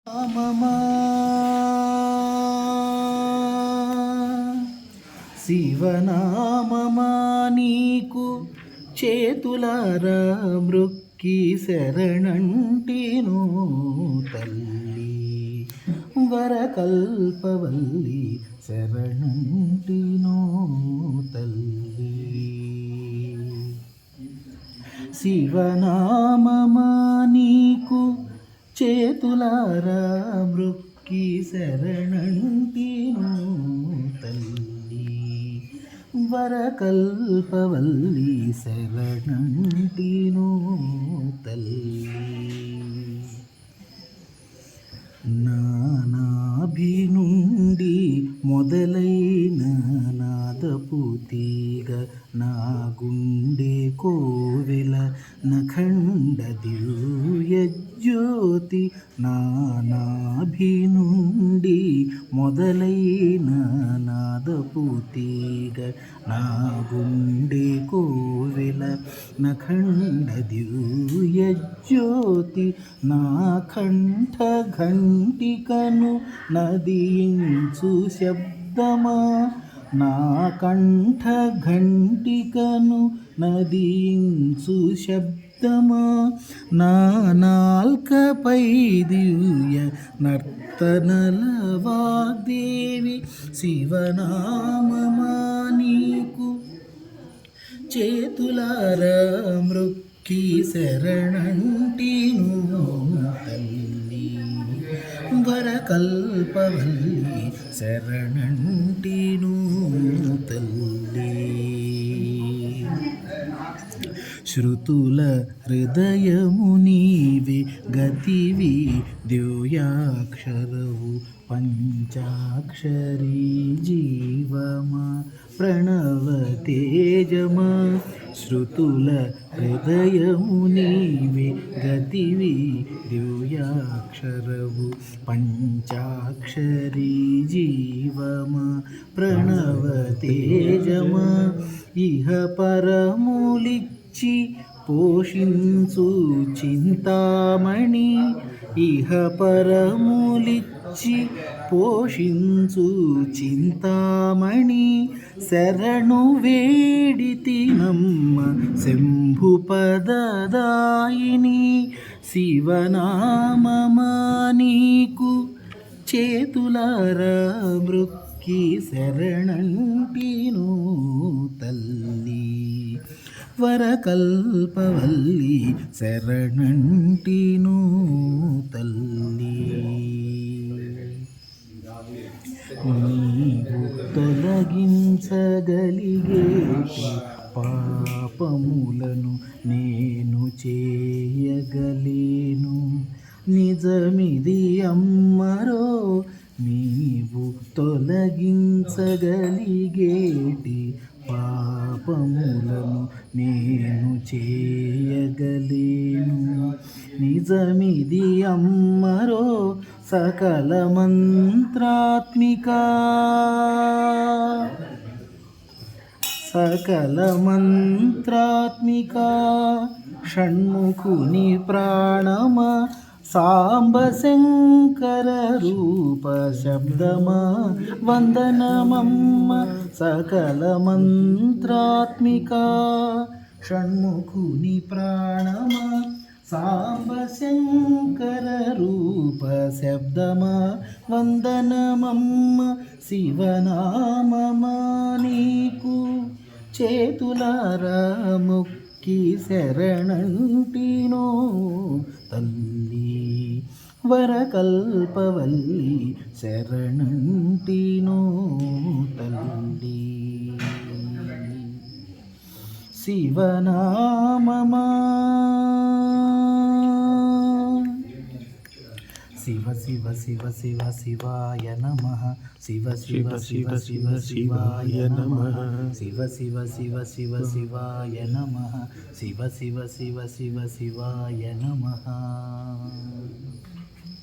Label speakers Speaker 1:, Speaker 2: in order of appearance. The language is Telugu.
Speaker 1: రామమా శివనామమా నీకు చేతులారా మృక్కి శరణంటిను తల్లి వరకల్పవల్లి శరణంటిను తల్లి శివనామమా నీకు చేతులారా మృక్కి శరణంటిను తల్లి వరకల్పవల్లి శరణంటిను తల్లి నానాభి నుండి మొదలైన నాదపు తీగ నా గుండె కోవెల నఖండ దివ్య జ్యోతి నానాభి నుండి మొదలైన నాదపు తీగ నా గుండె కోవెల నఖండ దివ్య జ్యోతి నా కంఠ ఘంటికను నదించు శబ్దమా నా కంఠ ఘంటికను నదించు శబ్దమా నా నాల్కపై దివ్య నర్తనల వాగ్దేవి శివనామమా నీకు చేతులారా మృక్కి శరణంటిను తల్లి వరకల్పవల్లి శరణంటిను తల్లి శృతుల హృదయము నీవే గతివి దివ్యాక్షరవు పంచాక్షరీ జీవమా ప్రణవ తేజమా శృతుల హృదయము నీవే గతివి దివ్యాక్షరవు పంచాక్షరీ జీవమా ప్రణవ తేజమా ఇహ పరములిచ్చి పోషించు చింతామణి ఇహ పరములిచ్చి పోషించు చింతామణి శరణు వేడితినమ్మ శంభుపదదాయిని శివనామమా నీకు చేతులారా మృక్కి శరణంటిను తల్లి వరకల్పవల్లి శరణంటిను తల్లి నీవు తొలగించగలిగేటి పాపములను నేను చేయగలేను నిజమిది అమ్మరో నీవు తొలగించగలిగేటి పాపములను నేను చేయగలేను నిజమిది అమ్మరో సకల మంత్రాత్మిక సకల మంత్రాత్మిక షణ్ముఖుని ప్రాణమ సాంబ శంకర రూప శబ్దమా వందనమమ్మ సకల మంత్రాత్మిక షణ్ముఖుని ప్రాణమ సాంబ శంకర రూప శబ్దమా వందనమమ్మ శివనామమా నీకు చేతులారా ముక్కి శరణంటినో తల్లి వరకల్పవల్లి శరణంటినో తల్లి శివనామమా శివ శివ శివ శివ శివాయ నమః శివ శివ శివ శివ శివాయ నమః శివ శివ శివ శివ శివాయ నమః శివ శివ శివ శివ శివాయ నమః